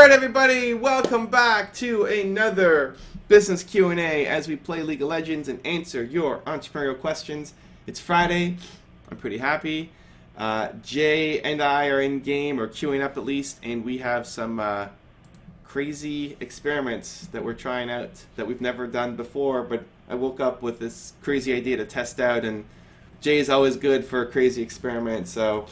Alright everybody, welcome back to another business Q&A as we play League of Legends and answer your entrepreneurial questions. It's Friday, I'm pretty happy. Jay and I are in game, or queuing up at least, and we have some crazy experiments that we're trying out that we've never done before, but I woke up with this crazy idea to test out, and Jay is always good for a crazy experiment, so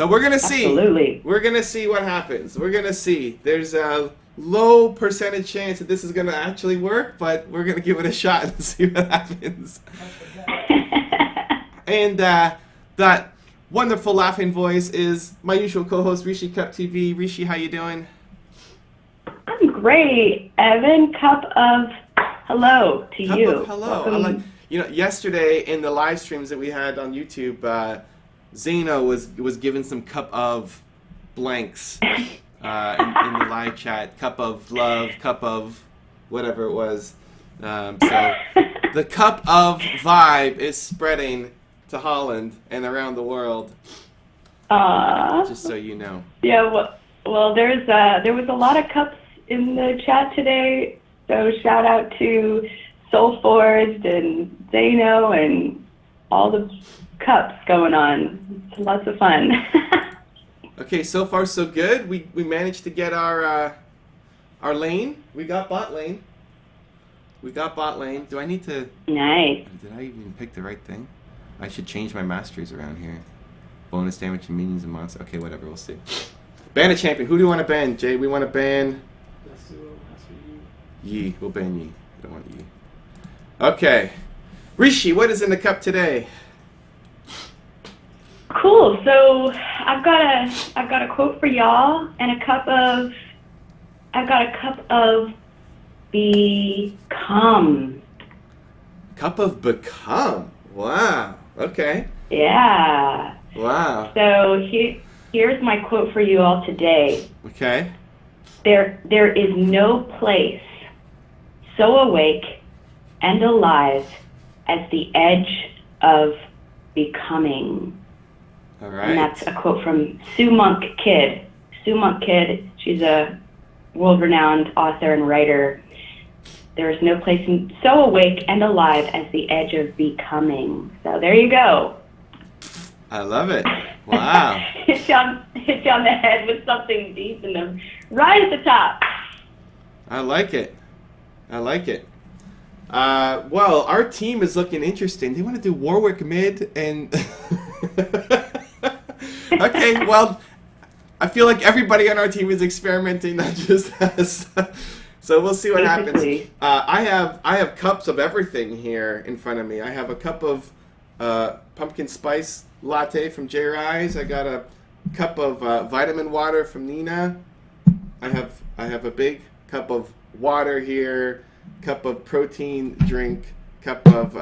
we're going to see. Absolutely. We're going to see what happens. We're going to see. There's a low percentage chance that this is going to actually work, but we're going to give it a shot and see what happens. And that wonderful laughing voice is my usual co-host, RishyCupTV. Rishi, how you doing? I'm great, Evan. Cup of hello to Cup you. Of hello. Yesterday in the live streams that we had on YouTube, Zeno was given some cup of blanks in the live chat. Cup of love, cup of whatever it was. So the cup of vibe is spreading to Holland and around the world. Just so you know. Yeah, well, there was a lot of cups in the chat today. So shout out to Soulforged and Zeno and all the cups going on. It's lots of fun. Okay, so far so good. We managed to get our lane. We got bot lane. Do I need to? Nice. Did I even pick the right thing? I should change my masteries around here. Bonus damage to minions and monsters. Okay, whatever. We'll see. Ban a champion. Who do you want to ban, Jay? We want to ban Yi. We'll ban Yi. I don't want Yi. Okay. Rishi, what is in the cup today? Cool. So I've got a quote for y'all and I've got a cup of become. Cup of become. Wow. Okay. Yeah. Wow. So here's my quote for you all today. Okay. There is no place so awake and alive as the edge of becoming. All right. And that's a quote from Sue Monk Kidd. Sue Monk Kidd, she's a world-renowned author and writer. There is no place so awake and alive as the edge of becoming. So there you go. I love it. Wow. hit you on the head with something deep in them, right at the top. I like it. Well, our team is looking interesting. They want to do Warwick mid and... Okay, well, I feel like everybody on our team is experimenting, not just us. So we'll see what happens. I have cups of everything here in front of me. I have a cup of pumpkin spice latte from J Rise. I got a cup of vitamin water from Nina. I have a big cup of water here. Cup of protein drink. Cup of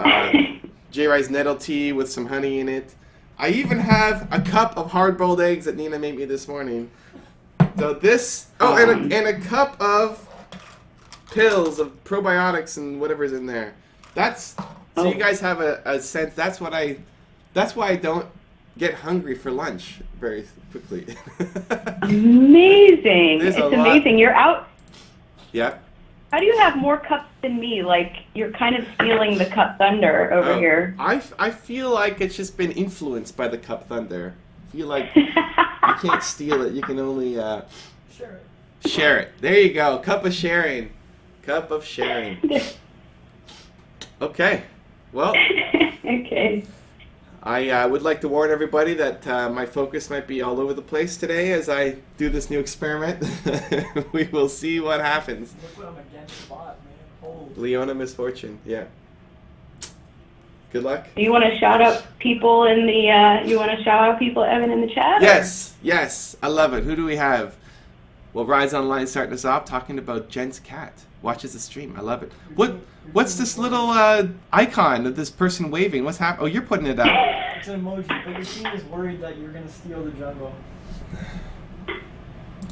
J Rise nettle tea with some honey in it. I even have a cup of hard-boiled eggs that Nina made me this morning. So this, and a cup of pills of probiotics and whatever's in there. So you guys have a sense. That's why I don't get hungry for lunch very quickly. Amazing! It's amazing. You're out. Yeah. How do you have more cups than me? Like, you're kind of stealing the cup thunder over here. I feel like it's just been influenced by the cup thunder. I feel like you can't steal it. You can only share it. There you go. Cup of sharing. Okay. Well. Okay. I would like to warn everybody that my focus might be all over the place today as I do this new experiment. We will see what happens. Look what I'm against bot, man. Holy. Leona Misfortune, yeah. Good luck. Do you want to shout out people in the? Evan, in the chat? Yes. I love it. Who do we have? Well, Rise Online starting us off talking about Jen's cat. Watches the stream. I love it. What's this little icon of this person waving? What's happening? Oh, you're putting it up. It's an emoji, but your team is worried that you're going to steal the jungle.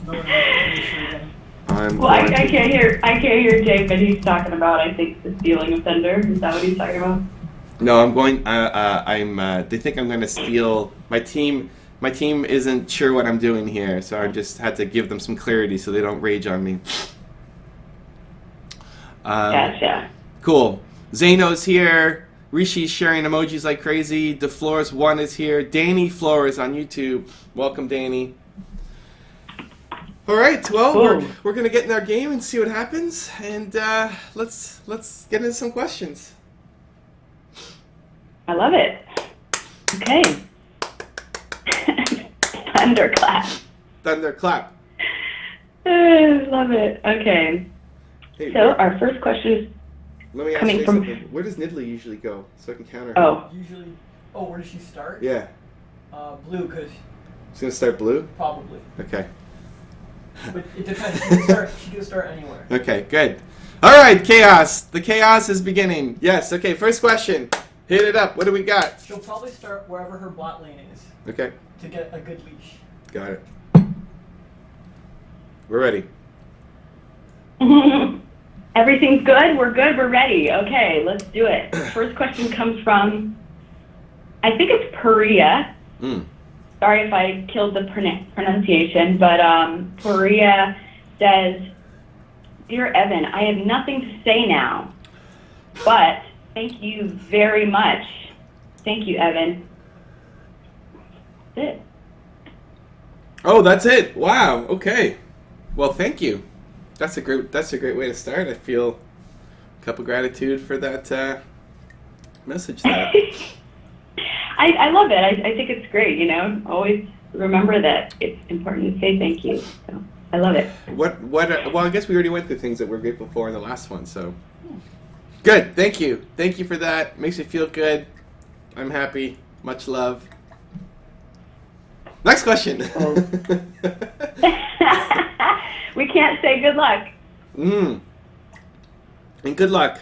No one knows Well, I can't hear Jay, but he's talking about, I think, the stealing of thunder. Is that what he's talking about? No, I'm going. They think I'm going to steal. My team my team isn't sure what I'm doing here, so I just had to give them some clarity so they don't rage on me. Gotcha. Cool. Zano's here. Rishi's sharing emojis like crazy. DeFlores1 is here. Danny Flores on YouTube. Welcome, Danny. All right. Well, Cool. we're gonna get in our game and see what happens, and let's get into some questions. I love it. Okay. Thunderclap. Thunderclap. Love it. Okay. Hey, So our first question is let me ask coming you from- something. Where does Nidley usually go so I can counter her? Oh. Usually, where does she start? Yeah. Blue, because She's gonna start blue. probably. Okay. But it depends. She can start anywhere. Okay. Good. All right. Chaos. The chaos is beginning. Yes. Okay. First question. Hit it up. What do we got? She'll probably start wherever her bot lane is Okay. to get a good leash. Got it. We're ready. Everything's good? We're good? We're ready. Okay, let's do it. First question comes from, I think it's Perea. Sorry if I killed the pronunciation, but Perea says, Dear Evan, I have nothing to say now, but thank you very much. Thank you, Evan. That's it. Oh, that's it. Wow. Okay. Well, thank you. That's a great way to start. I feel a cup of gratitude for that message there. I love it. I think it's great, you know. Always remember that it's important to say thank you. So I love it. Well, I guess we already went through things that we're grateful for in the last one, so good. Thank you. Thank you for that. Makes me feel good. I'm happy. Much love. Next question. Oh. We can't say good luck. And good luck.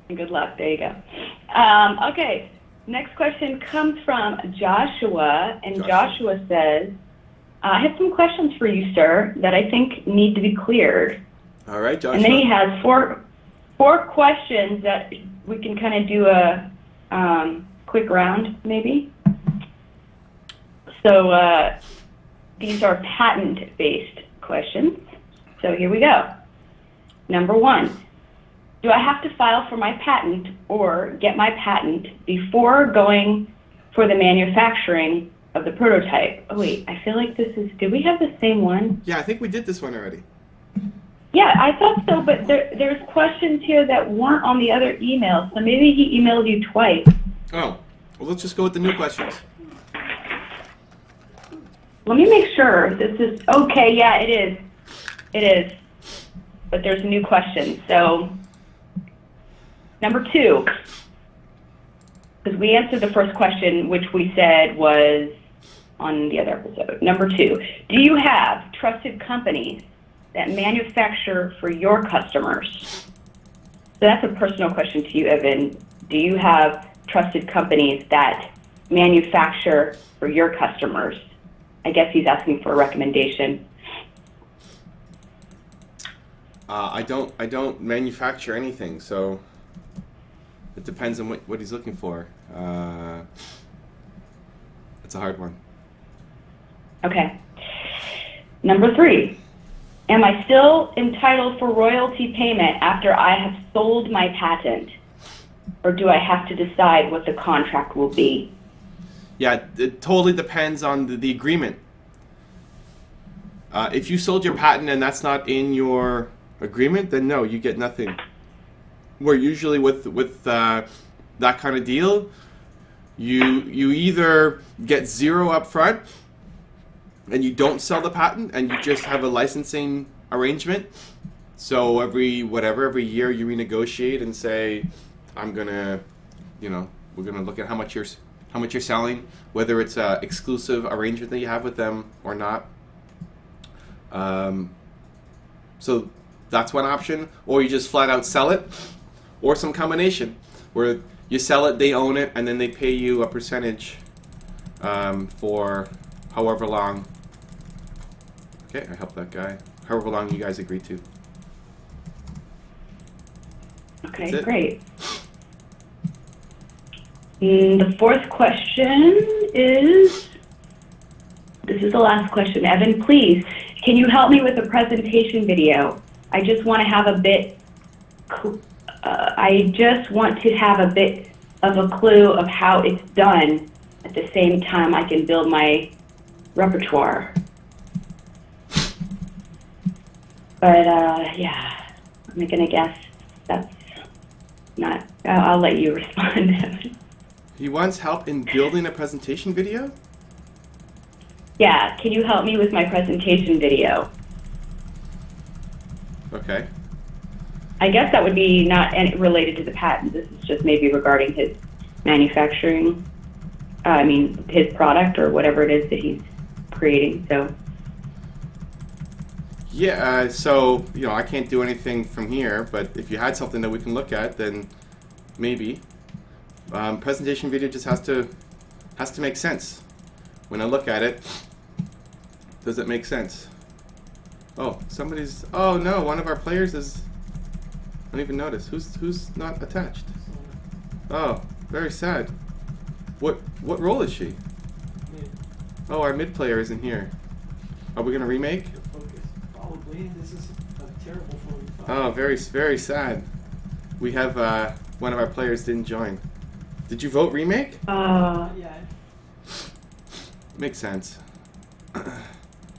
And good luck. There you go. Okay. Next question comes from Joshua, and Joshua says, I have some questions for you, sir, that I think need to be cleared. All right, Joshua. And then he has four questions that we can kind of do a quick round, maybe. So these are patent-based questions. So here we go. Number 1, do I have to file for my patent or get my patent before going for the manufacturing of the prototype? Oh wait, I feel like this is, did we have the same one? Yeah, I think we did this one already. Yeah, I thought so, but there's questions here that weren't on the other email, so maybe he emailed you twice. Oh, well, let's just go with the new questions. Let me make sure this is, okay, yeah, it is. It is. But there's a new question. So, number 2, because we answered the first question, which we said was on the other episode. Number 2, do you have trusted companies that manufacture for your customers? So that's a personal question to you, Evan. Do you have trusted companies that manufacture for your customers? I guess he's asking for a recommendation. I don't manufacture anything, so it depends on what he's looking for. It's a hard one. Okay. Number 3, am I still entitled for royalty payment after I have sold my patent? Or do I have to decide what the contract will be? Yeah, it totally depends on the agreement. If you sold your patent and that's not in your agreement, then no, you get nothing. Where usually with that kind of deal, you either get 0 up front and you don't sell the patent and you just have a licensing arrangement. So every year you renegotiate and say, we're gonna look at how much you're selling, whether it's a exclusive arrangement that you have with them or not. So that's one option, or you just flat out sell it, or some combination where you sell it, they own it, and then they pay you a percentage for however long. Okay, I helped that guy. However long you guys agree to. Okay, great. The 4th question is, this is the last question. Evan, please, can you help me with a presentation video? I just want to have a bit of a clue of how it's done. At the same time, I can build my repertoire. But yeah, I'm gonna guess that's not. I'll let you respond. He wants help in building a presentation video? Yeah, can you help me with my presentation video? Okay. I guess that would be not related to the patent. This is just maybe regarding his manufacturing, his product or whatever it is that he's creating. So. Yeah, so, I can't do anything from here, but if you had something that we can look at, then maybe. Presentation video just has to make sense. When I look at it, does it make sense? Oh, oh no, one of our players is, I don't even notice. Who's not attached? Oh, very sad. What role is she? Mid. Oh, our mid player isn't here. Are we gonna remake? Focus. Probably. This is a terrible 45. Oh, very, very sad. We have, one of our players didn't join. Did you vote remake? Yeah. Makes sense.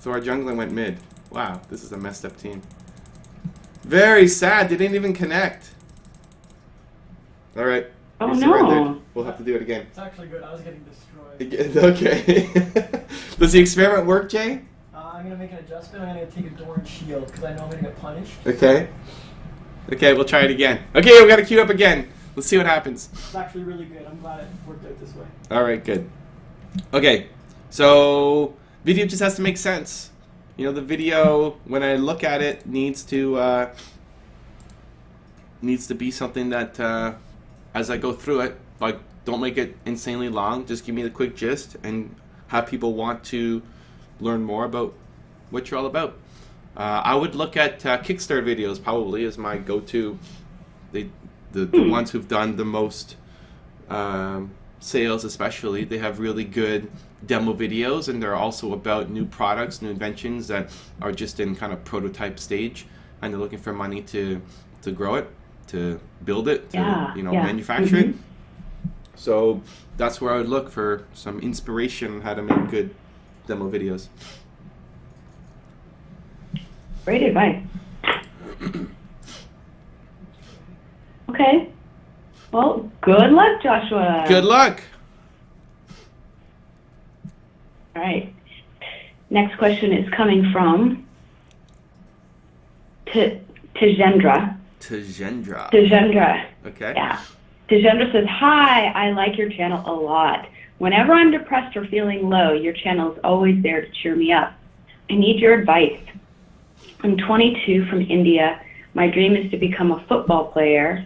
So our jungler went mid. Wow, this is a messed up team. Very sad, they didn't even connect. Alright. Oh you no. surrendered. We'll have to do it again. It's actually good. I was getting destroyed. Okay. Does the experiment work, Jay? I'm gonna make an adjustment. I'm gonna take a Doran shield because I know I'm gonna get punished. Okay. Okay, we'll try it again. Okay, we gotta queue up again. Let's see what happens. It's actually really good. I'm glad it worked out this way. Alright, good. Okay, so video just has to make sense. The video, when I look at it, needs to be something that, as I go through it, like, don't make it insanely long. Just give me the quick gist and have people want to learn more about what you're all about. I would look at Kickstarter videos probably as my go-to. The ones who've done the most sales, especially, they have really good demo videos, and they're also about new products, new inventions that are just in kind of prototype stage, and they're looking for money to grow it, to build it, to manufacture it. So that's where I would look for some inspiration on how to make good demo videos. Great advice. Okay. Well, good luck, Joshua. Good luck. All right. Next question is coming from Tejendra. Tejendra. Okay. Yeah. Tejendra says, "Hi, I like your channel a lot. Whenever I'm depressed or feeling low, your channel is always there to cheer me up. I need your advice. I'm 22 from India. My dream is to become a football player,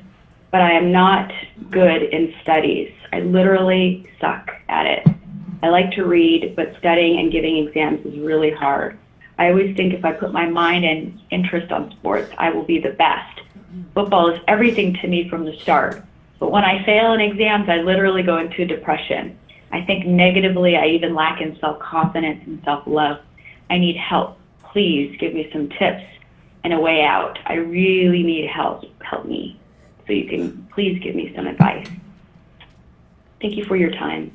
but I am not good in studies. I literally suck at it. I like to read, but studying and giving exams is really hard. I always think if I put my mind and interest on sports, I will be the best. Football is everything to me from the start. But when I fail in exams, I literally go into depression. I think negatively. I even lack in self-confidence and self-love. I need help. Please give me some tips and a way out. I really need help. Help me. So you can please give me some advice. Thank you for your time."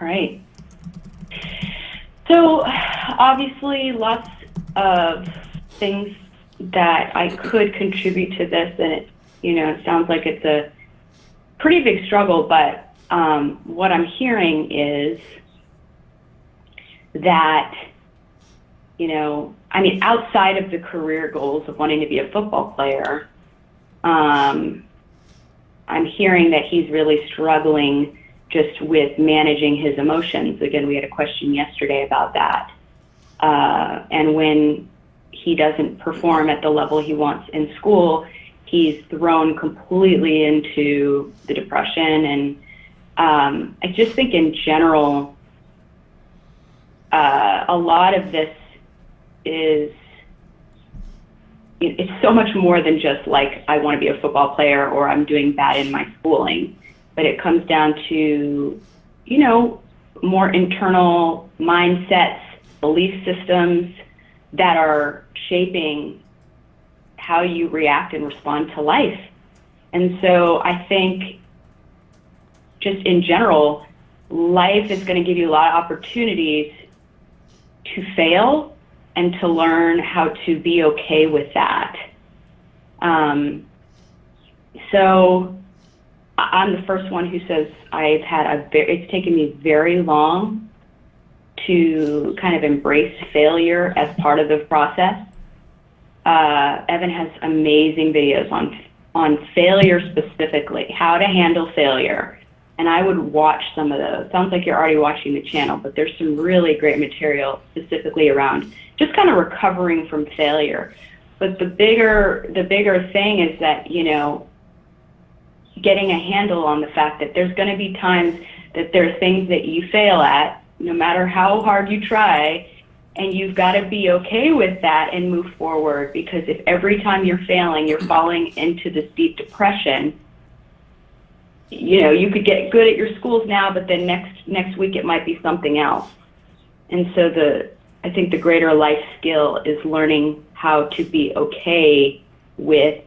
All right. So obviously lots of things that I could contribute to this, and it sounds like it's a pretty big struggle, but what I'm hearing is that, outside of the career goals of wanting to be a football player, I'm hearing that he's really struggling just with managing his emotions. Again, we had a question yesterday about that. And when he doesn't perform at the level he wants in school, he's thrown completely into the depression. And I just think in general, a lot of this is, it's so much more than just like, I want to be a football player or I'm doing bad in my schooling. But it comes down to, more internal mindsets, belief systems that are shaping how you react and respond to life. And so I think just in general, life is going to give you a lot of opportunities to fail and to learn how to be okay with that. So I'm the first one who says it's taken me very long to kind of embrace failure as part of the process. Evan has amazing videos on failure specifically, how to handle failure. And I would watch some of those. Sounds like you're already watching the channel, but there's some really great material specifically around just kind of recovering from failure. But the bigger thing is that, you know, getting a handle on the fact that there's going to be times that there are things that you fail at, no matter how hard you try, and you've got to be okay with that and move forward, because if every time you're failing, you're falling into this deep depression, you know, you could get good at your schools now, but then next week it might be something else. And so I think the greater life skill is learning how to be okay with,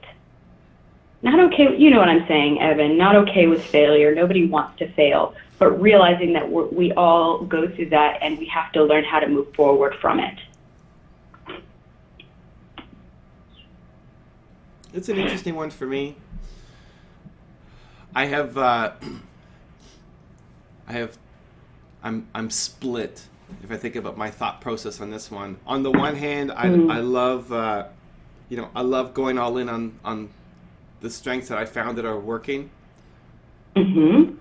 not okay, you know what I'm saying, Evan, not okay with failure. Nobody wants to fail, but realizing that we all go through that and we have to learn how to move forward from it. It's an interesting one for me. I'm split if I think about my thought process on this one. On the one hand, I love, I love going all in on the strengths that I found that are working. Mm-hmm.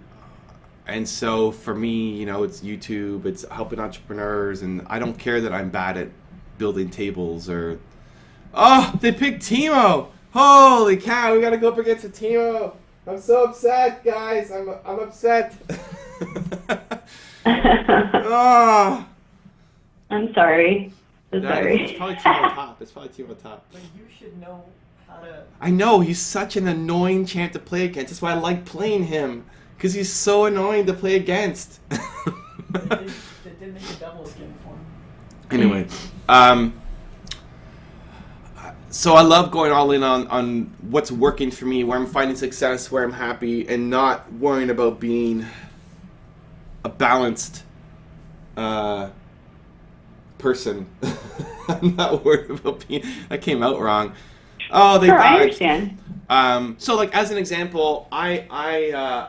And so for me, you know, it's YouTube, it's helping entrepreneurs, and I don't care that I'm bad at building tables or, oh, they picked Timo. Holy cow, we got to go up against a Timo. I'm so upset, guys. I'm upset. Oh. I'm sorry. Sorry. It's probably Timo top. But you should know how to... I know, he's such an annoying champ to play against. That's why I like playing him. Because he's so annoying to play against. They did make a devil skin for him. Anyway, so I love going all in on what's working for me, where I'm finding success, where I'm happy, and not worrying about being a balanced person. I'm not worried about being... That came out wrong. Oh, they dodged. I understand. So, like, as an example, I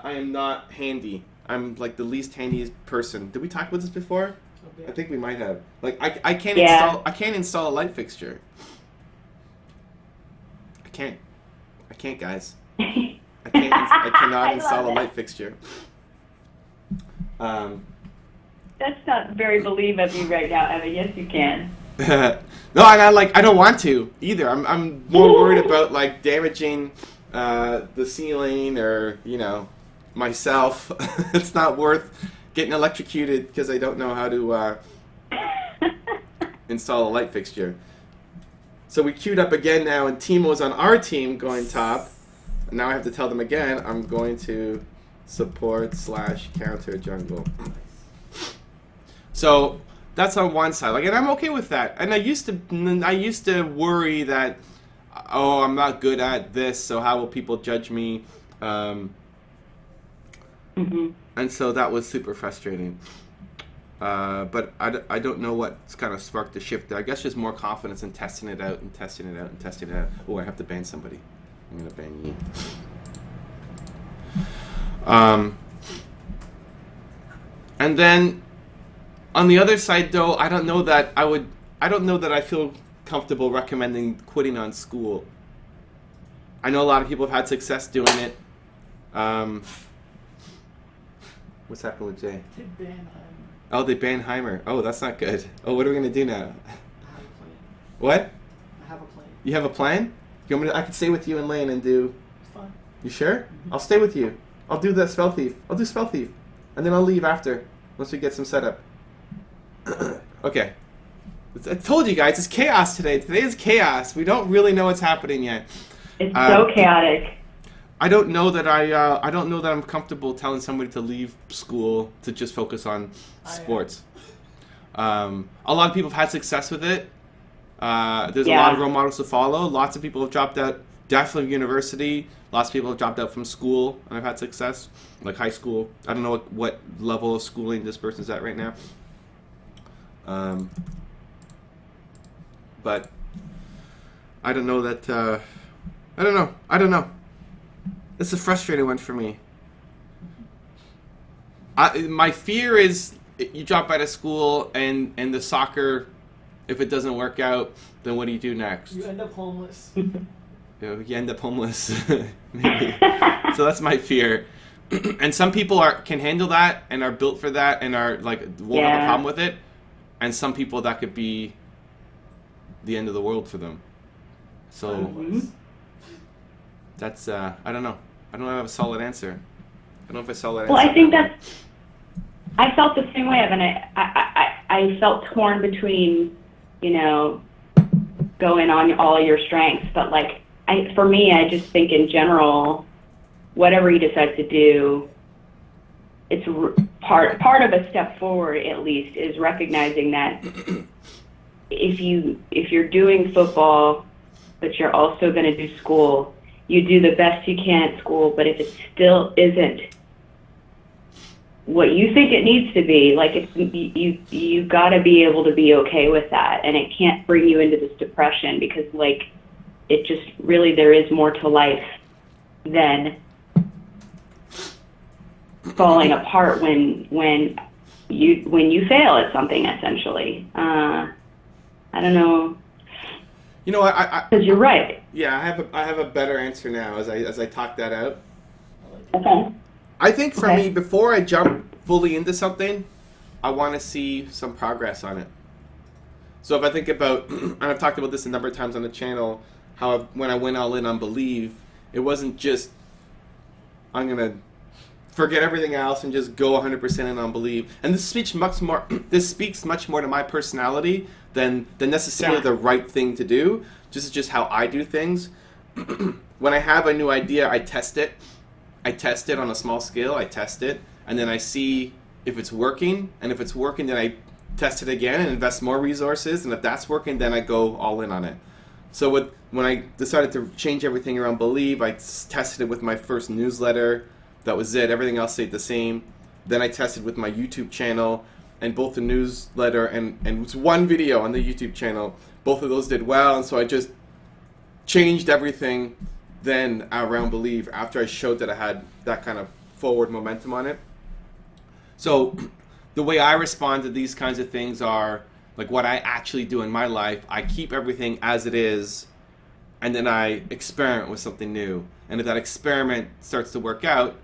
am not handy. I'm like the least handiest person. Did we talk about this before? Okay. I think we might have. Like, I can't install a light fixture. I can't, guys. I cannot install a light fixture. That's not very believe of you right now, Evan. Yes, you can. No, and I don't want to either. I'm more worried about like damaging the ceiling or, you know, myself. It's not worth getting electrocuted because I don't know how to install a light fixture. So we queued up again now, and Timo's on our team going top. And now I have to tell them again, I'm going to support/counter jungle. So that's on one side, like, and I'm okay with that. And I used to worry that, oh, I'm not good at this, so how will people judge me? And so that was super frustrating. But I don't know what's kind of sparked the shift there. I guess just more confidence in testing it out and testing it out and testing it out. Oh, I have to ban somebody. I'm gonna ban you. And then on the other side, though, I don't know that I feel comfortable recommending quitting on school. I know a lot of people have had success doing it. What's happened with Jay? They banned Heimer. Oh, they banned Heimer. Oh, that's not good. Oh, what are we gonna do now? I have a plan. What? I have a plan. You have a plan? You want me to, I can stay with you in lane and do... It's fine. You sure? I'll stay with you. I'll do the spell thief. I'll do spell thief. And then I'll leave after, once we get some setup. Okay. I told you guys, it's chaos today. Today is chaos. We don't really know what's happening yet. It's so chaotic. I don't know that I don't know that I'm comfortable telling somebody to leave school to just focus on sports. A lot of people have had success with it. There's a lot of role models to follow. Lots of people have dropped out, definitely university. Lots of people have dropped out from school and have had success, like high school. I don't know what level of schooling this person's at right now. But I don't know that. I don't know. It's a frustrating one for me. My fear is you drop out of school and the soccer, if it doesn't work out, then what do you do next? You end up homeless. You end up homeless. Maybe. So that's my fear. And some people can handle that and are built for that and are like won't have a problem with it. And some people that could be the end of the world for them. So that's I don't know. I don't have a solid answer. I don't know if I saw that answer. Well, I think I felt the same way, and I felt torn between, going on all your strengths, but like for me, I just think in general, whatever you decide to do, it's part of a step forward at least is recognizing that if you're doing football, but you're also going to do school, you do the best you can at school, but if it still isn't what you think it needs to be, like you got to be able to be okay with that, and it can't bring you into this depression because like it just really there is more to life than falling apart when you fail at something essentially. I don't know. Because you're right. Yeah, I have a better answer now as I talk that out. Okay. I think for me, before I jump fully into something, I want to see some progress on it. So if I think about, and I've talked about this a number of times on the channel, how when I went all in on Believe, it wasn't just I'm gonna forget everything else and just go 100% in on Believe. And this speaks much more to my personality than necessarily the right thing to do. This is just how I do things. When I have a new idea, I test it. I test it on a small scale. I test it, and then I see if it's working. And if it's working, then I test it again and invest more resources. And if that's working, then I go all in on it. So when I decided to change everything around Believe, I tested it with my first newsletter. That was it. Everything else stayed the same. Then I tested with my YouTube channel, and both the newsletter and one video on the YouTube channel, both of those did well. And so I just changed everything then around Believe after I showed that I had that kind of forward momentum on it. So the way I respond to these kinds of things are like what I actually do in my life. I keep everything as it is, and then I experiment with something new. And if that experiment starts to work out,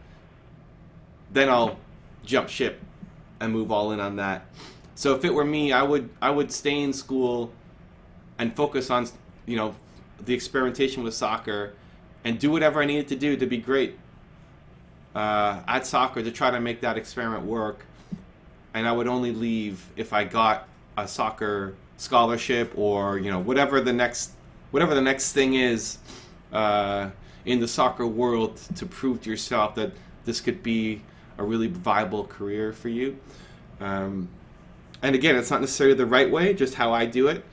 then I'll jump ship and move all in on that. So if it were me, I would stay in school and focus on the experimentation with soccer and do whatever I needed to do to be great at soccer to try to make that experiment work. And I would only leave if I got a soccer scholarship or whatever the next thing is in the soccer world to prove to yourself that this could be a really viable career for you. And again, it's not necessarily the right way, just how I do it.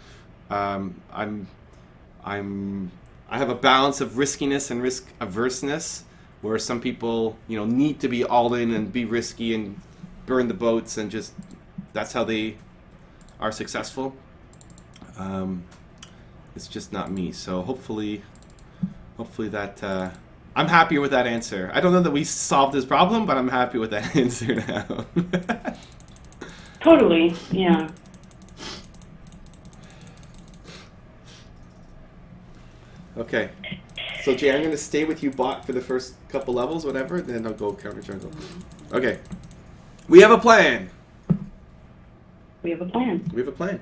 I have a balance of riskiness and risk averseness, where some people, need to be all in and be risky and burn the boats, and just that's how they are successful. It's just not me. So hopefully that I'm happier with that answer. I don't know that we solved this problem, but I'm happy with that answer now. Totally, yeah. Okay. So Jay, I'm going to stay with you bot for the first couple levels, whatever, then I'll go counter jungle. Okay. We have a plan. We have a plan. We have a plan.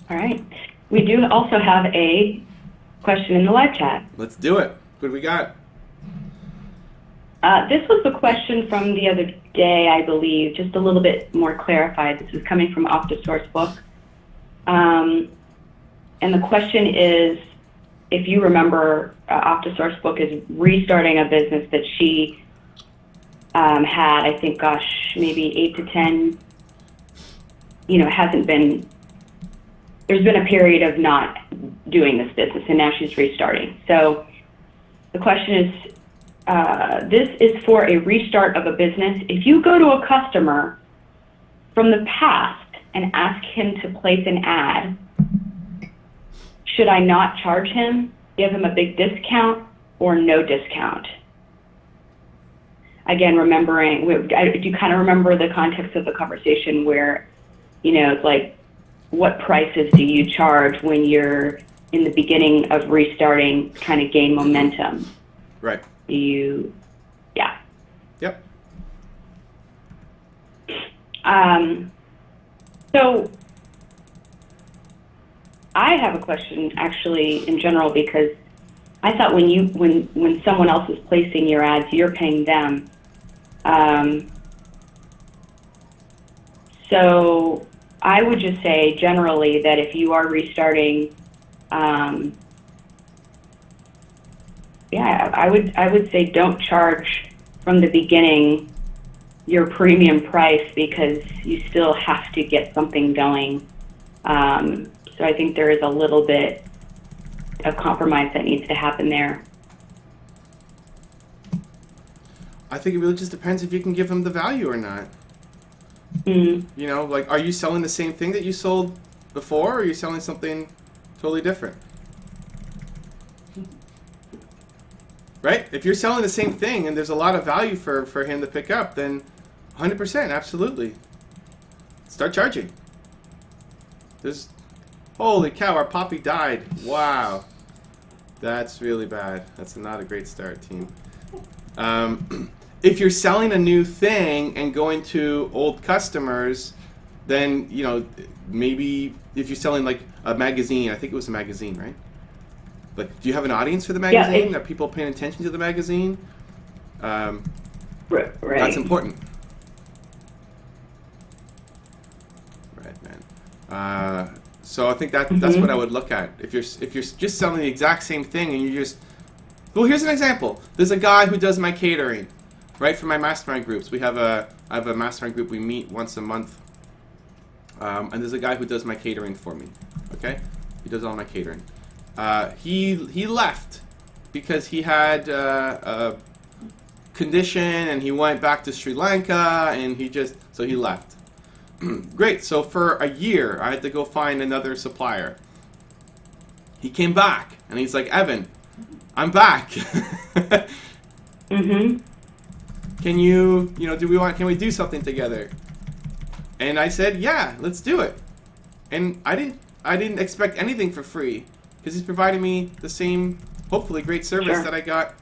All right. We do also have a question in the live chat. Let's do it. What do we got? This was the question from the other day, I believe, just a little bit more clarified. This is coming from Off the Source Book. And the question is, if you remember, Off the Source Book is restarting a business that she had, I think, gosh, maybe 8 to 10, hasn't been, there's been a period of not doing this business, and now she's restarting. So the question is, this is for a restart of a business. If you go to a customer from the past and ask him to place an ad, should I not charge him, give him a big discount, or no discount? Again, remembering, do you kind of remember the context of the conversation where, it's like, what prices do you charge when you're in the beginning of restarting, trying to gain momentum? Right. Yeah. Yep. So I have a question actually in general, because I thought when someone else is placing your ads, you're paying them. So I would just say generally that if you are restarting, I would say don't charge from the beginning your premium price, because you still have to get something going. So I think there is a little bit of compromise that needs to happen there. I think it really just depends if you can give them the value or not. Mm. Are you selling the same thing that you sold before, or are you selling something totally different? Right? If you're selling the same thing and there's a lot of value for him to pick up, then 100%, absolutely. Start charging. Holy cow, our Poppy died. Wow. That's really bad. That's not a great start, team. If you're selling a new thing and going to old customers, then, maybe if you're selling like a magazine, I think it was a magazine, right? Like, do you have an audience for the magazine? Yeah, Are people paying attention to the magazine? Right. That's important. Right, man. So I think that's what I would look at. If you're just selling the exact same thing and well, here's an example. There's a guy who does my catering, right, for my mastermind groups. I have a mastermind group. We meet once a month, and there's a guy who does my catering for me. Okay, he does all my catering. He left because he had a condition and he went back to Sri Lanka, and so he left. Great. So for a year, I had to go find another supplier. He came back and he's like, Evan, I'm back. Mm-hmm. Can we do something together? And I said, yeah, let's do it. And I didn't expect anything for free, because he's providing me the same, hopefully, great service Sure. that I got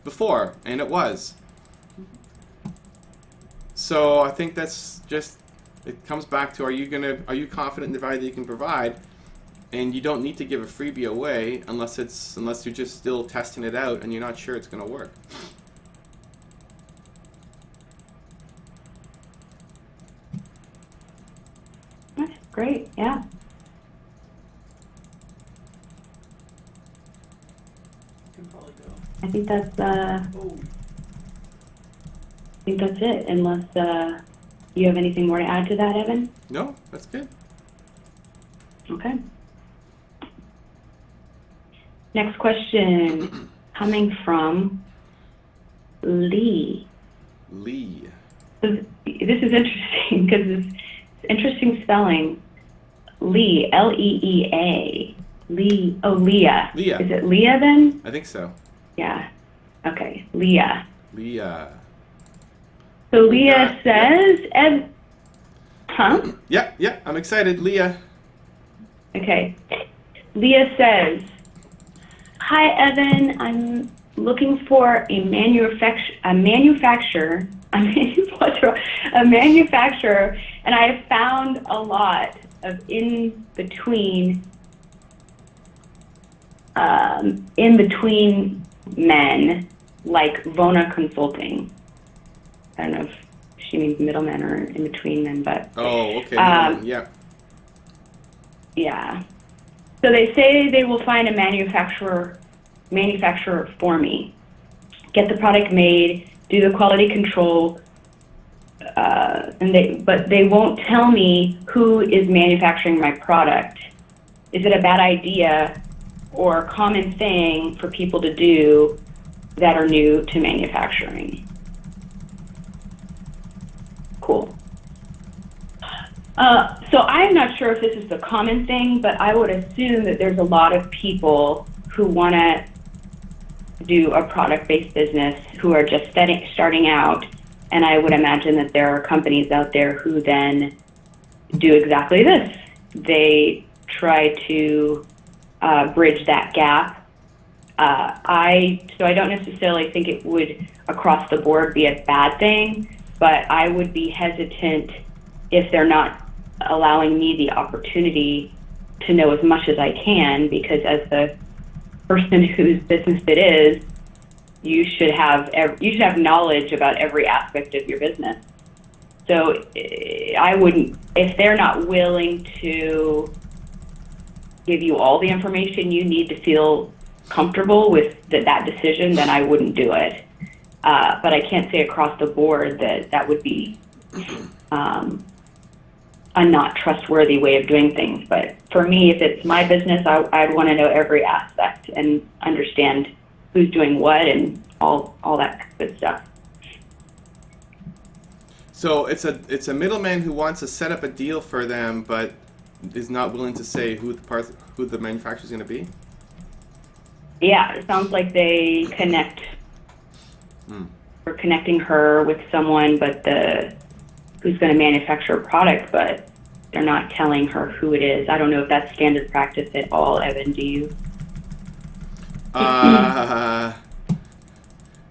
before, and it was. So I think that's just, it comes back to, are you confident in the value that you can provide? And you don't need to give a freebie away unless you're just still testing it out and you're not sure it's going to work. That's great. Yeah. You can probably go. I think that's Oh, it. Unless you have anything more to add to that, Evan? No, that's good. Okay. Next question coming from Lee. Lee. So this is interesting because it's interesting spelling. Lee, L-E-E-A. Lee, oh, Leah. Leah. Is it Leah then? I think so. Yeah. Okay, Leah. Leah. So Leah says, huh? Yeah, I'm excited. Leah. Okay. Leah says, hi, Evan. I'm looking for a manufacturer, and I have found a lot of in between men, like Vona Consulting. I don't know if she means middlemen or in between men, but Oh, okay. Um, Yeah. yeah. So they say they will find a manufacturer for me, get the product made, do the quality control, but they won't tell me who is manufacturing my product. Is it a bad idea or a common thing for people to do that are new to manufacturing? Cool. So I'm not sure if this is the common thing, but I would assume that there's a lot of people who want to do a product-based business who are just starting out, and I would imagine that there are companies out there who then do exactly this. They try to bridge that gap. So I don't necessarily think it would across the board be a bad thing, but I would be hesitant if they're not allowing me the opportunity to know as much as I can, because as the person whose business it is, you should have knowledge about every aspect of your business. So I wouldn't, if they're not willing to give you all the information you need to feel comfortable with that decision, then I wouldn't do it. But I can't say across the board that would be a not trustworthy way of doing things. But for me, if it's my business, I'd want to know every aspect and understand who's doing what and all that good stuff. So it's a middleman who wants to set up a deal for them, but is not willing to say who the manufacturer is going to be. Yeah, it sounds like they connect. Or connecting her with someone, but who's going to manufacture a product, but they're not telling her who it is. I don't know if that's standard practice at all, Evan. Do you?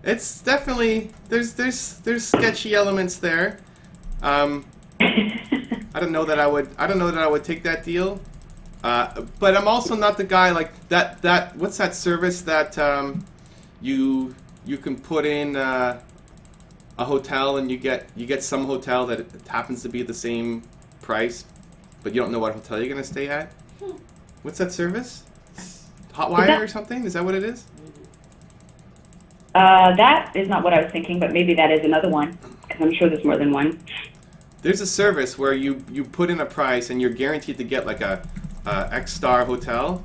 It's definitely there's sketchy elements there. I don't know that I would take that deal. But I'm also not the guy like that. What's that service that you can put in a hotel and you get some hotel that happens to be the same price, but you don't know what hotel you're gonna stay at. What's that service? Hotwire or something? Is that what it is? That is not what I was thinking, but maybe that is another one, because I'm sure there's more than one. There's a service where you put in a price and you're guaranteed to get like a X-star hotel,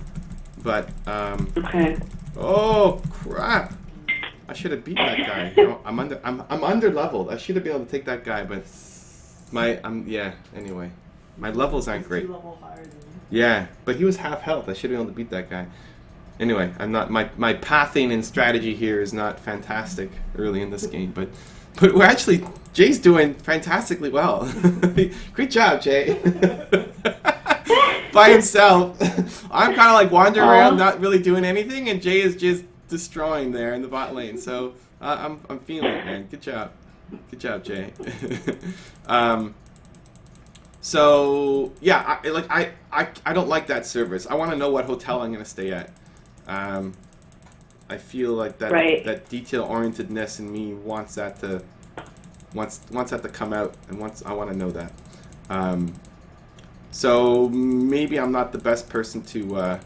but Okay. oh crap! I should have beat that guy. You know, I'm under leveled. I should have been able to take that guy, but anyway, my levels aren't great. 2 level higher than you. Yeah, but he was half health. I should have been able to beat that guy. Anyway, I'm not my pathing and strategy here is not fantastic early in this game, but we're actually Jay's doing fantastically well. Great job, Jay. By himself. I'm kind of like wandering around, not really doing anything, and Jay is just destroying there in the bot lane. So I'm feeling it, man. Good job, Jay. So yeah, I don't like that service. I want to know what hotel I'm gonna stay at. I feel like that detail orientedness in me wants that to come out, and I want to know that. So maybe I'm not the best person to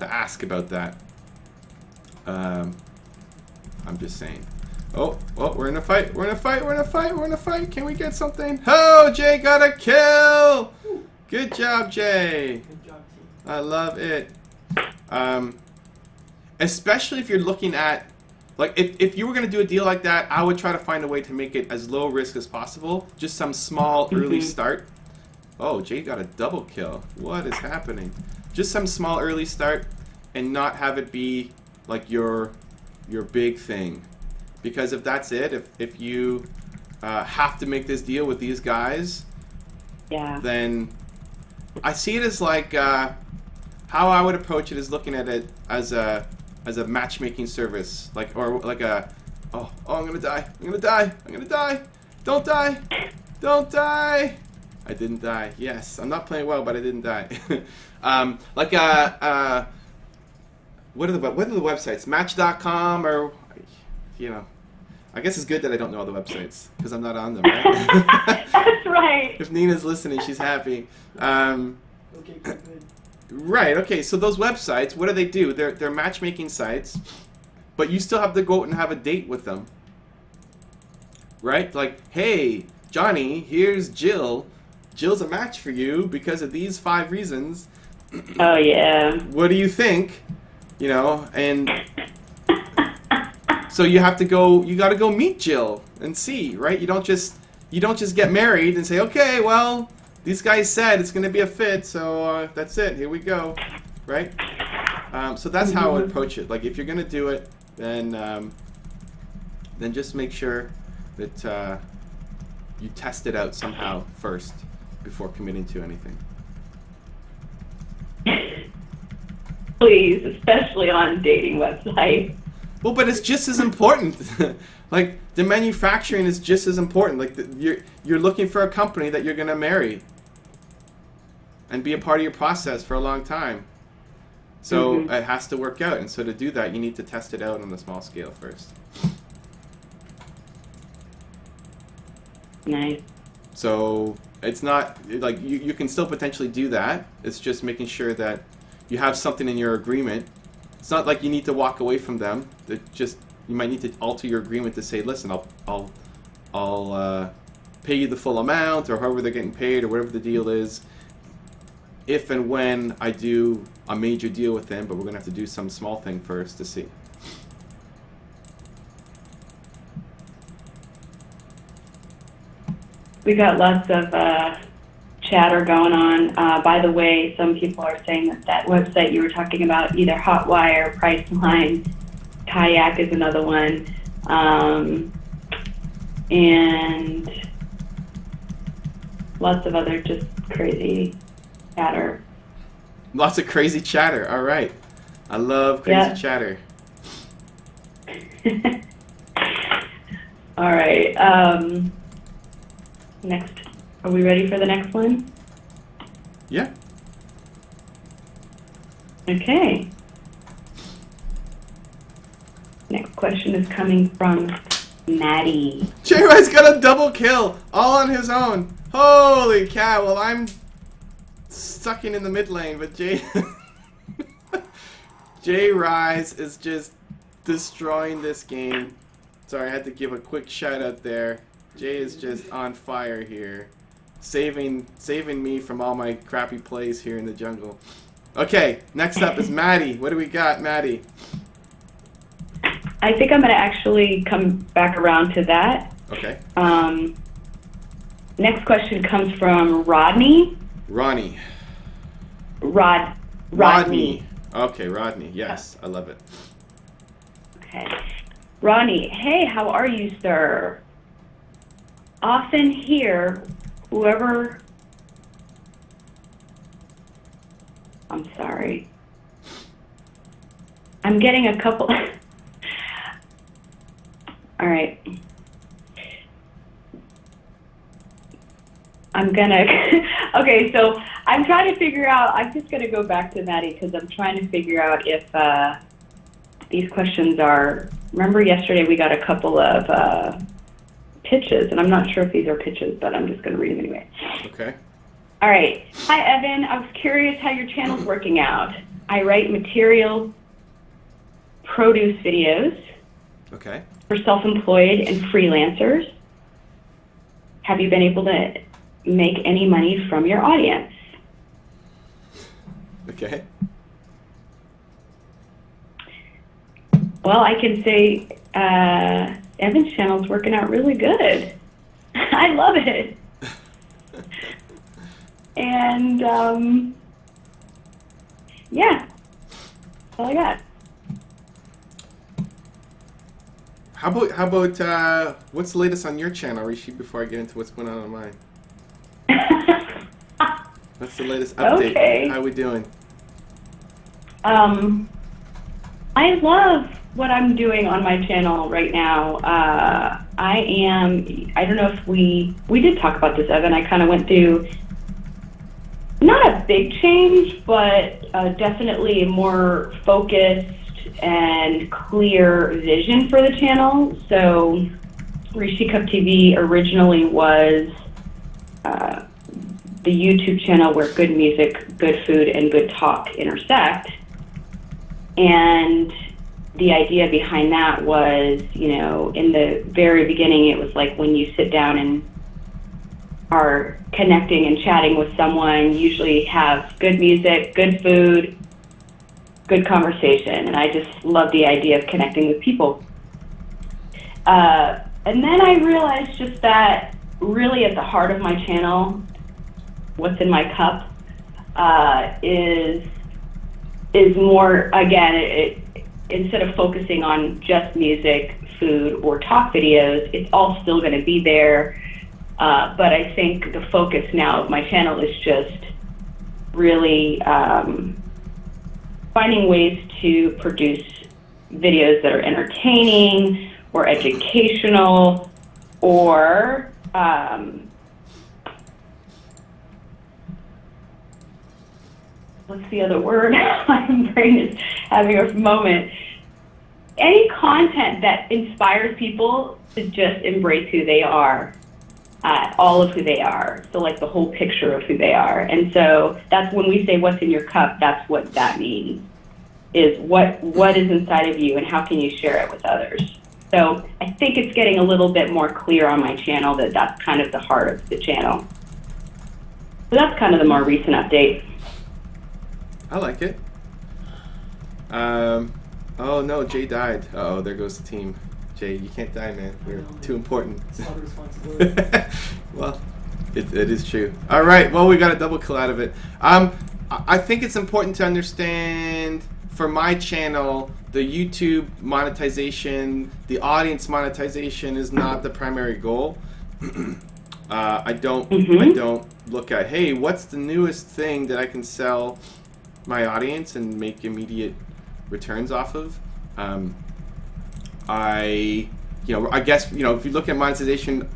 ask about that. I'm just saying. Oh, we're in a fight. We're in a fight. Can we get something? Oh, Jay got a kill. Good job, Jay. Good job, team. I love it. Especially if you're looking at, like, if you were going to do a deal like that, I would try to find a way to make it as low risk as possible. Just some small early start. Oh, Jay got a double kill. What is happening? Just some small early start and not have it be like your big thing. Because if that's it, if you have to make this deal with these guys, then I see it as like how I would approach it is looking at it as a matchmaking service, I'm gonna die, don't die. I didn't die. Yes, I'm not playing well, but I didn't die. What are the websites? Match.com or, you know, I guess it's good that I don't know all the websites because I'm not on them, right? That's right. If Nina's listening, she's happy. Okay, good. Right. Okay. So those websites, what do? They're matchmaking sites, but you still have to go out and have a date with them. Right? Like, hey, Johnny, here's Jill. Jill's a match for you because of these 5 reasons. Oh yeah. What do you think? You know, and so you have to go. You got to go meet Jill and see, right? You don't just get married and say, okay, well, these guys said it's going to be a fit, so that's it. Here we go, right? So that's how I would approach it. Like, if you're going to do it, then just make sure that you test it out somehow first before committing to anything. Please, especially on dating websites. Well, but it's just as important. Like, the manufacturing is just as important. Like, you're looking for a company that you're going to marry and be a part of your process for a long time. So it has to work out. And so to do that, you need to test it out on a small scale first. Nice. So it's not, like, you can still potentially do that. It's just making sure that you have something in your agreement. It's not like you need to walk away from them. You might need to alter your agreement to say, listen, I'll pay you the full amount, or however they're getting paid, or whatever the deal is, if and when I do a major deal with them, but we're going to have to do some small thing first to see. We got lots of chatter going on. By the way, some people are saying that website you were talking about, either Hotwire, Priceline, Kayak is another one, and lots of other just crazy chatter. Lots of crazy chatter. All right. I love crazy chatter. All right. Next. Are we ready for the next one? Yeah. Okay. Next question is coming from Maddie. J-Ride's got a double kill all on his own. Holy cow. Well, I'm sucking in the mid lane, but J-Rise is just destroying this game. Sorry, I had to give a quick shout out there. Jay is just on fire here. Saving me from all my crappy plays here in the jungle. Okay, next up is Maddie. What do we got, Maddie? I think I'm going to actually come back around to that. Okay. Next question comes from Rodney. Ronnie. Rodney. Okay, Rodney. Yes, I love it. Okay. Ronnie, hey, how are you, sir? Often hear whoever... I'm sorry. I'm getting a couple... All right. I'm gonna... Okay, so I'm trying to figure out... I'm just going to go back to Maddie because I'm trying to figure out if these questions are... Remember yesterday we got a couple of pitches, and I'm not sure if these are pitches, but I'm just going to read them anyway. Okay. All right. Hi, Evan. I was curious how your channel's working out. I write material produce videos Okay. for self-employed and freelancers. Have you been able to make any money from your audience? Okay. Well, I can say Evan's channel's working out really good. I love it. And yeah, that's all I got. How about what's the latest on your channel, Rishi, before I get into what's going on mine? What's the latest update? Okay. How we doing? I love what I'm doing on my channel right now. I don't know if we did talk about this, Evan. I kind of went through, not a big change, but definitely a more focused and clear vision for the channel. So RishyCupTV originally was the YouTube channel where good music, good food, and good talk intersect. And the idea behind that was, you know, in the very beginning, it was like when you sit down and are connecting and chatting with someone, usually have good music, good food, good conversation. And I just love the idea of connecting with people. And then I realized just that really at the heart of my channel, what's in my cup, is more, again, instead of focusing on just music, food, or talk videos, it's all still going to be there. But I think the focus now of my channel is just really finding ways to produce videos that are entertaining or educational or what's the other word? My brain is having a moment. Any content that inspires people to just embrace who they are, all of who they are. So like the whole picture of who they are. And so that's when we say what's in your cup, that's what that means, is what is inside of you and how can you share it with others. So I think it's getting a little bit more clear on my channel that that's kind of the heart of the channel. So that's kind of the more recent update. I like it. Oh no, Jay died. Uh-oh, there goes the team. Jay, you can't die, man. You're too important. It's not a responsibility. Well, it is true. All right, well, we got a double kill out of it. I think it's important to understand, for my channel, the YouTube monetization, the audience monetization is not the primary goal. I don't look at, hey, what's the newest thing that I can sell my audience and make immediate returns off of. I guess, if you look at monetization,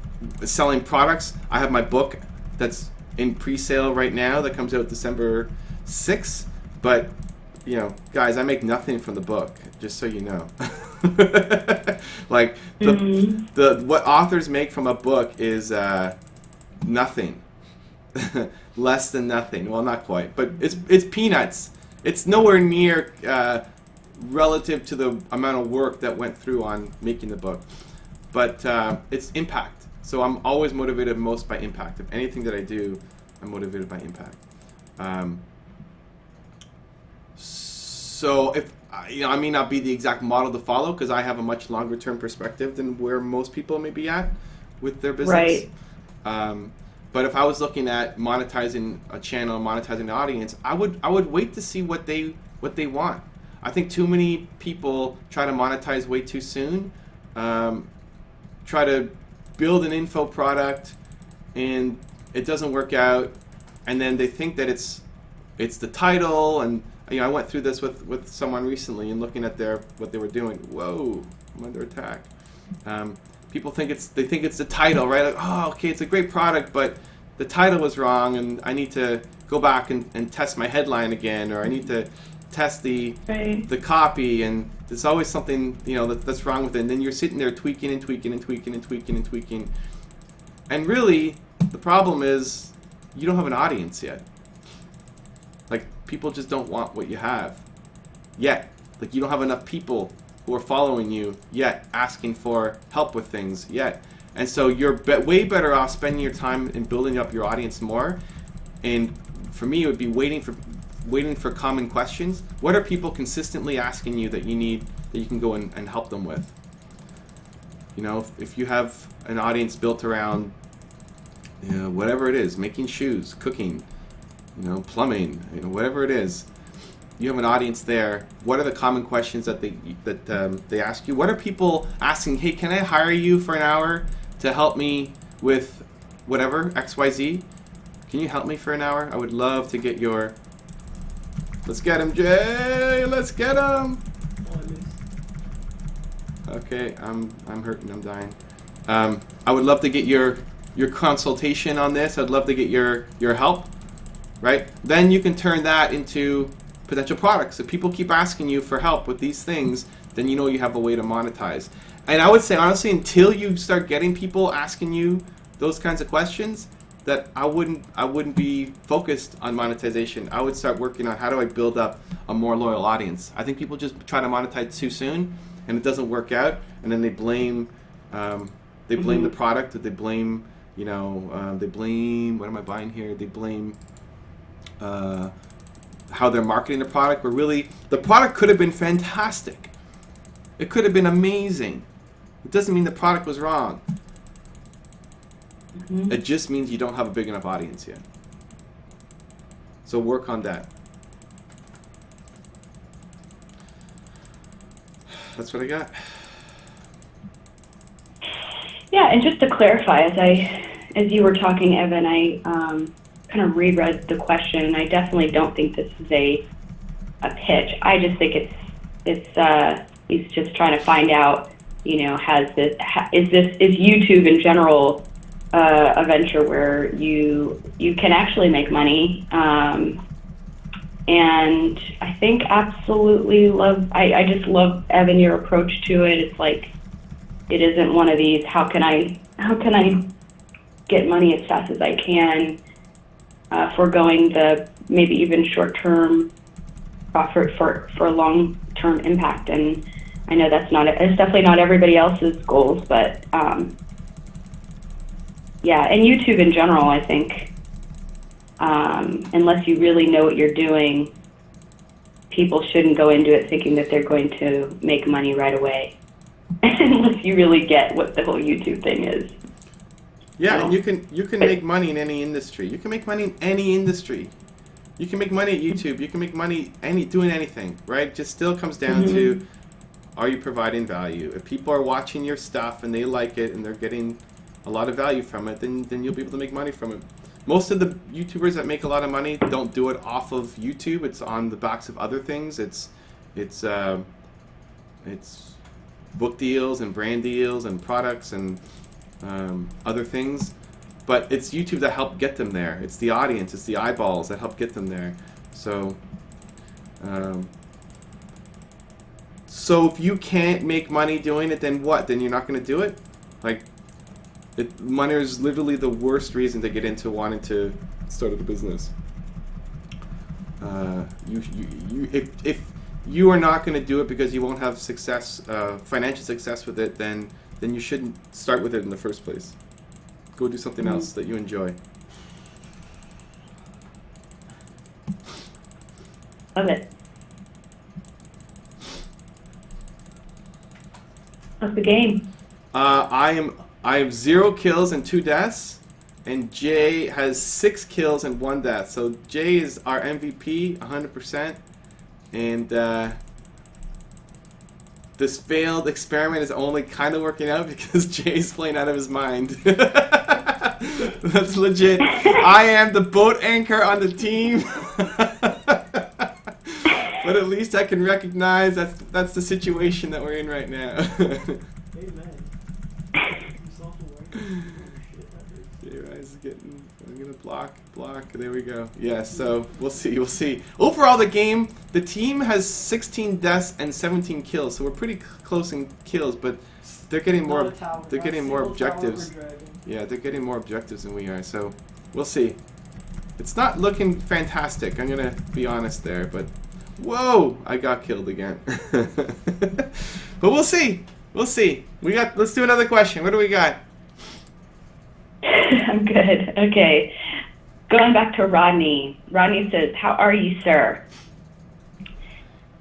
selling products, I have my book that's in pre-sale right now that comes out December 6th, but guys, I make nothing from the book, just so you know. Like the what authors make from a book is nothing. Less than nothing. Well, not quite, but it's peanuts. It's nowhere near relative to the amount of work that went through on making the book. But it's impact. So I'm always motivated most by impact. If anything that I do, I'm motivated by impact. So if I may not be the exact model to follow because I have a much longer term perspective than where most people may be at with their business. Right. But if I was looking at monetizing a channel, monetizing the audience, I would wait to see what they want. I think too many people try to monetize way too soon. Try to build an info product, and it doesn't work out, and then they think that it's the title. And I went through this with someone recently and looking at what they were doing. Whoa, I'm under attack. People think it's the title, right? Like, oh, okay, it's a great product, but the title was wrong, and I need to go back and test my headline again, or I need to test the copy, and there's always something that's wrong with it. And then you're sitting there tweaking and tweaking and tweaking and tweaking and tweaking, and really the problem is you don't have an audience yet. Like, people just don't want what you have yet. Like, you don't have enough people who are following you yet, asking for help with things yet. And so you're way better off spending your time in building up your audience more. And for me, it would be waiting for common questions. What are people consistently asking you that you can go and help them with? If you have an audience built around whatever it is, making shoes, cooking, plumbing, whatever it is, you have an audience there. What are the common questions that they ask you? What are people asking? Hey, can I hire you for an hour to help me with whatever, XYZ? Can you help me for an hour? I would love to get your... Let's get him, Jay! Let's get him! Okay, I'm hurting, I'm dying. I would love to get your consultation on this. I'd love to get your help, right? Then you can turn that into potential products. If people keep asking you for help with these things, then you have a way to monetize. And I would say, honestly, until you start getting people asking you those kinds of questions, that I wouldn't be focused on monetization. I would start working on how do I build up a more loyal audience. I think people just try to monetize too soon, and it doesn't work out, and then they blame the product, or they blame they blame what am I buying here? They blame how they're marketing the product. But really, the product could have been fantastic. It could have been amazing. It doesn't mean the product was wrong. It just means you don't have a big enough audience yet. So work on that. That's what I got. Yeah, and just to clarify, as you were talking, Evan, I kind of reread the question, and I definitely don't think this is a pitch. I just think he's just trying to find out, is YouTube in general a venture where you can actually make money, and I think absolutely I just love, Evan, your approach to it. It's like, it isn't one of these, how can I get money as fast as I can, foregoing the maybe even short-term profit for long-term impact. And I know it's definitely not everybody else's goals, but yeah, and YouTube in general, I think, unless you really know what you're doing, people shouldn't go into it thinking that they're going to make money right away, unless you really get what the whole YouTube thing is. Yeah, and you can make money in any industry. You can make money in any industry. You can make money at YouTube. You can make money doing anything, right? It just still comes down to, are you providing value? If people are watching your stuff and they like it and they're getting a lot of value from it, then you'll be able to make money from it. Most of the YouTubers that make a lot of money don't do it off of YouTube. It's on the backs of other things. It's book deals and brand deals and products and other things. But it's YouTube that helped get them there. It's the audience, it's the eyeballs that help get them there. So if you can't make money doing it, then what? Then you're not going to do it? Like, money is literally the worst reason to get into wanting to start a business. If you are not going to do it because you won't have success, financial success with it, then you shouldn't start with it in the first place. Go do something else that you enjoy. Love it. What's the game? I have 0 kills and 2 deaths, and Jay has 6 kills and 1 death. So Jay is our MVP, 100%, and this failed experiment is only kind of working out because Jay's playing out of his mind. That's legit. I am the boat anchor on the team. But at least I can recognize that's the situation that we're in right now. Amen. I'm gonna block. There we go. Yeah, so we'll see. Overall, the team has 16 deaths and 17 kills, so we're pretty close in kills, but they're getting more. They're getting more objectives. Yeah, they're getting more objectives than we are. So we'll see. It's not looking fantastic. I'm gonna be honest there, but whoa, I got killed again. But we'll see. Let's do another question. What do we got? I'm good. Okay. Going back to Rodney. Rodney says, "How are you, sir?"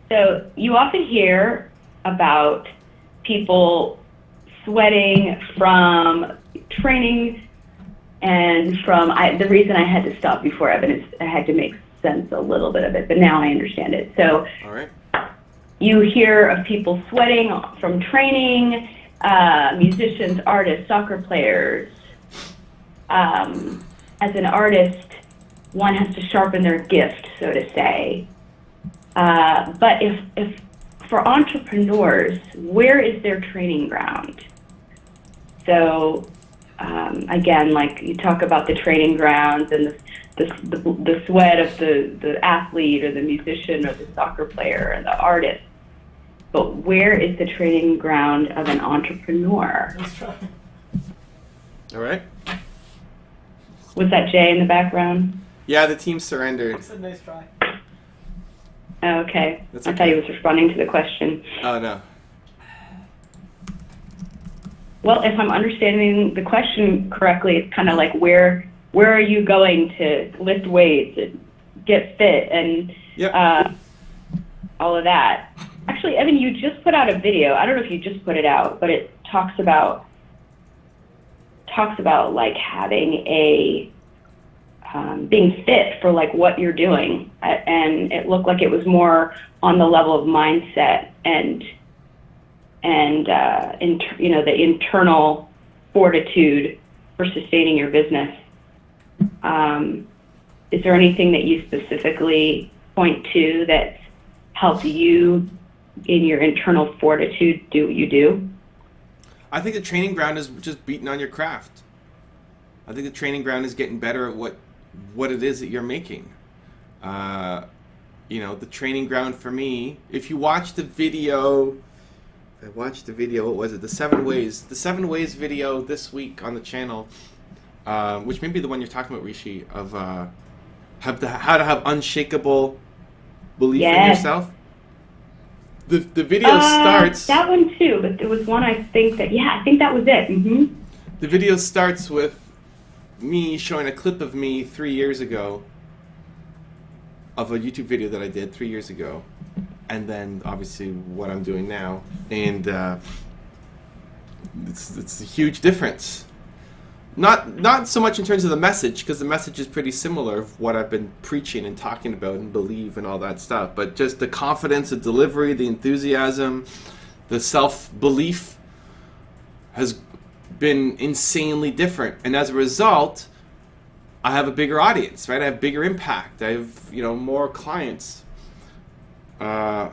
So you often hear about people sweating from training and from, the reason I had to stop before, Evan, is I had to make sense a little bit of it, but now I understand it. So all right. You hear of people sweating from training, musicians, artists, soccer players. As an artist, one has to sharpen their gift, so to say. But if for entrepreneurs, where is their training ground? So again, like you talk about the training grounds and the sweat of the athlete or the musician or the soccer player or the artist. But where is the training ground of an entrepreneur? Let's try. All right. Was that Jay in the background? Yeah, the team surrendered. I said nice try. Oh, okay. That's I thought he okay. was responding to the question. Oh, no. Well, if I'm understanding the question correctly, it's kind of like where are you going to lift weights and get fit and Yep. all of that. Actually, Evan, you just put out a video. I don't know if you just put it out, but it talks about like having a being fit for like what you're doing, and it looked like it was more on the level of mindset and the internal fortitude for sustaining your business. Is there anything that you specifically point to that helped you in your internal fortitude do what you do? I think the training ground is just beating on your craft. I think the training ground is getting better at what it is that you're making. The training ground for me, if you watch the video, what was it? The 7 Ways video this week on the channel, which may be the one you're talking about, Rishi, of how to have unshakable belief in yourself. The video starts... That one too, but there was one I think that was it. Mm-hmm. The video starts with me showing a clip of me 3 years ago, of a YouTube video that I did 3 years ago, and then obviously what I'm doing now, and it's a huge difference. Not so much in terms of the message, because the message is pretty similar of what I've been preaching and talking about and believe and all that stuff, but just the confidence, the delivery, the enthusiasm, the self-belief has been insanely different, and as a result, I have a bigger audience, right? I have bigger impact. I have, more clients. And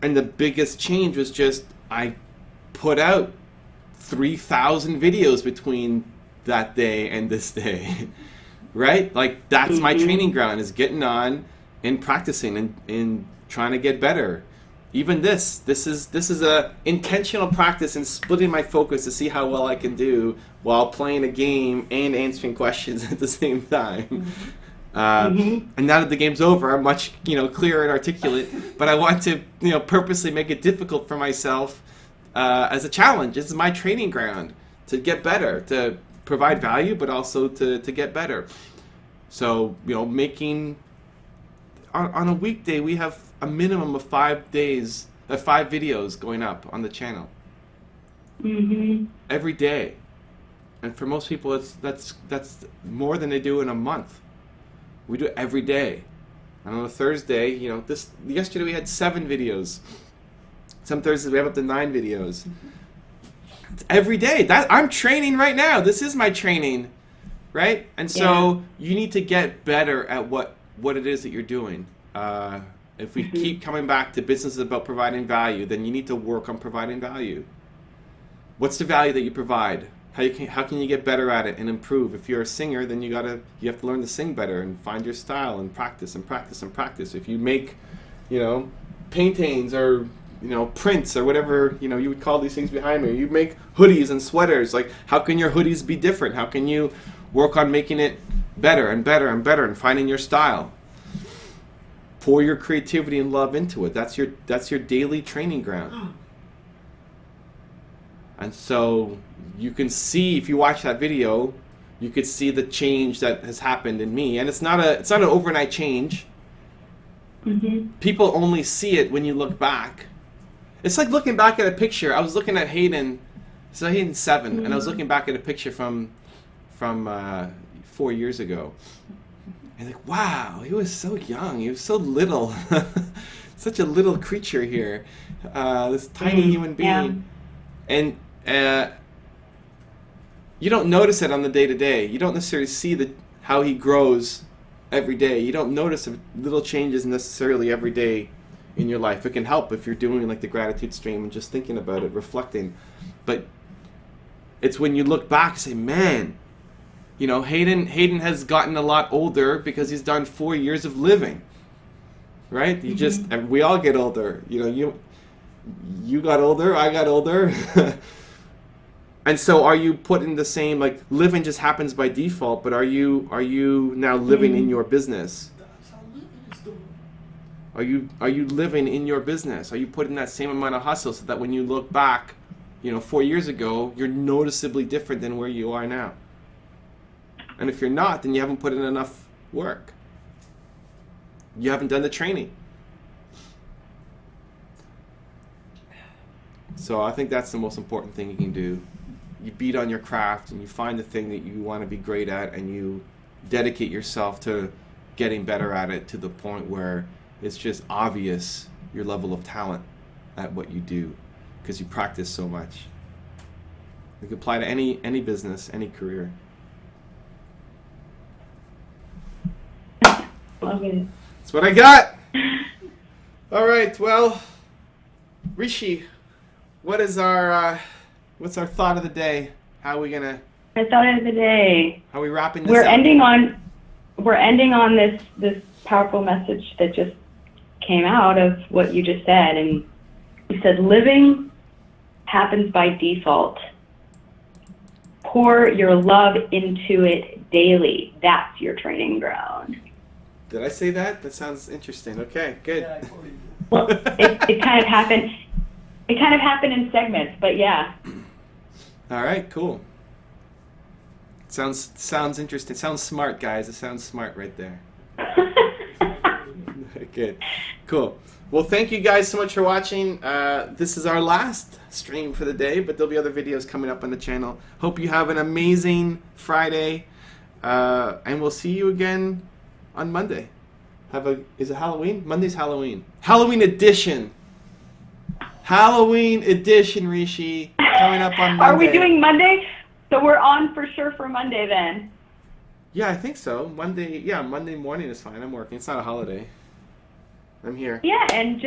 the biggest change was just I put out 3,000 videos between that day and this day, right? Like that's my training ground, is getting on and practicing and trying to get better. Even this is a intentional practice in splitting my focus to see how well I can do while playing a game and answering questions at the same time. And now that the game's over, I'm much clearer and articulate. But I want to purposely make it difficult for myself as a challenge. This is my training ground to get better, to provide value, but also to get better. So making on a weekday we have a minimum of 5 videos going up on the channel every day, and for most people that's more than they do in a month. We do it every day, and on a Thursday, yesterday we had 7 videos. Some Thursdays we have up to 9 videos. It's every day. That I'm training right now. This is my training, right? And so you need to get better at what it is that you're doing. If we keep coming back to business is about providing value, then you need to work on providing value. What's the value that you provide? How can you get better at it and improve? If you're a singer, then you have to learn to sing better and find your style and practice and practice and practice. If you make, paintings or prints or whatever you would call these things behind me. You make hoodies and sweaters. Like, how can your hoodies be different? How can you work on making it better and better and better and finding your style? Pour your creativity and love into it. That's your daily training ground. And so you can see, if you watch that video, you could see the change that has happened in me. And it's not an overnight change. People only see it when you look back. It's like looking back at a picture. I was looking at Hayden. So Hayden's 7, and I was looking back at a picture from 4 years ago. And like, wow, he was so young. He was so little. Such a little creature here. This tiny human being. Yeah. And you don't notice it on the day-to-day. You don't necessarily see how he grows every day. You don't notice little changes necessarily every day in your life. It can help if you're doing like the gratitude stream and just thinking about it, reflecting. But it's when you look back and say, man, Hayden has gotten a lot older because he's done 4 years of living, right? We all get older. You got older, I got older. And so are you putting the same, like, living just happens by default, but are you now living in your business? That's how living is done. Are you living in your business? Are you putting that same amount of hustle so that when you look back, 4 years ago, you're noticeably different than where you are now? And if you're not, then you haven't put in enough work. You haven't done the training. So I think that's the most important thing you can do. You beat on your craft and you find the thing that you want to be great at and you dedicate yourself to getting better at it to the point where it's just obvious your level of talent at what you do because you practice so much. You can apply to any business, any career. Love it. That's what I got. All right, well, Rishi, what's our thought of the day? How are we gonna? I thought of the day. How are we wrapping this We're up? ending on this powerful message that just came out of what you just said, and you said living happens by default. Pour your love into it daily. That's your training ground. Did I say that? That sounds interesting. Okay, good. Yeah, I totally did. Well, it kind of happened. It kind of happened in segments, but yeah. All right, cool. Sounds interesting. Sounds smart, guys. It sounds smart right there. Good. Cool. Well, thank you guys so much for watching. This is our last stream for the day, but there'll be other videos coming up on the channel. Hope you have an amazing Friday, and we'll see you again on Monday. Is it Halloween? Monday's Halloween. Halloween edition. Halloween edition, Rishi, coming up on Monday. Are we doing Monday? So we're on for sure for Monday then. Yeah, I think so. Monday morning is fine. I'm working. It's not a holiday. I'm here. Yeah, and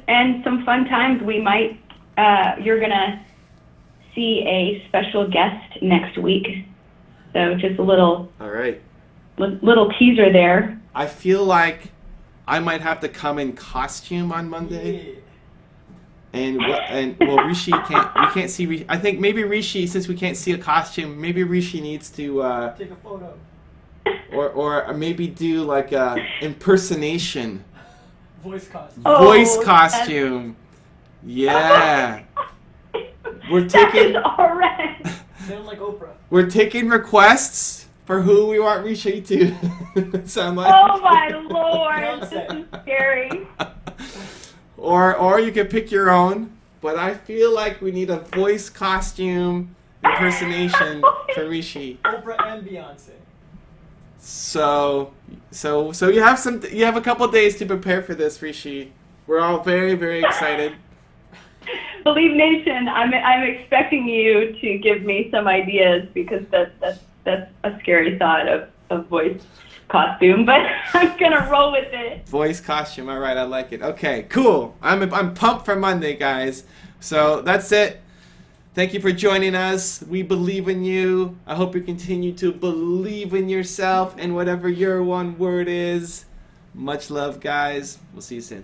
and some fun times. We might. You're gonna see a special guest next week. So just a little. All right. Little teaser there. I feel like I might have to come in costume on Monday. Yeah. And well, Rishi we can't see Rishi. I think maybe Rishi, since we can't see a costume, maybe Rishi needs to Take a photo. or maybe do like a impersonation Voice costume. Oh, voice costume. Yeah. We're That taking is alright. Sound like Oprah. we're taking requests for who we want Rishi to sound like. Oh my lord, this is scary. Or you can pick your own, but I feel like we need a voice costume impersonation for Rishi. Oprah and Beyonce. So you have a couple days to prepare for this, Rishi. We're all very, very excited. Believe Nation, I'm expecting you to give me some ideas because that's a scary thought of voice costume, but I'm gonna roll with it. Voice costume, all right, I like it. Okay, cool. I'm pumped for Monday, guys. So that's it. Thank you for joining us. We believe in you. I hope you continue to believe in yourself and whatever your one word is. Much love, guys. We'll see you soon.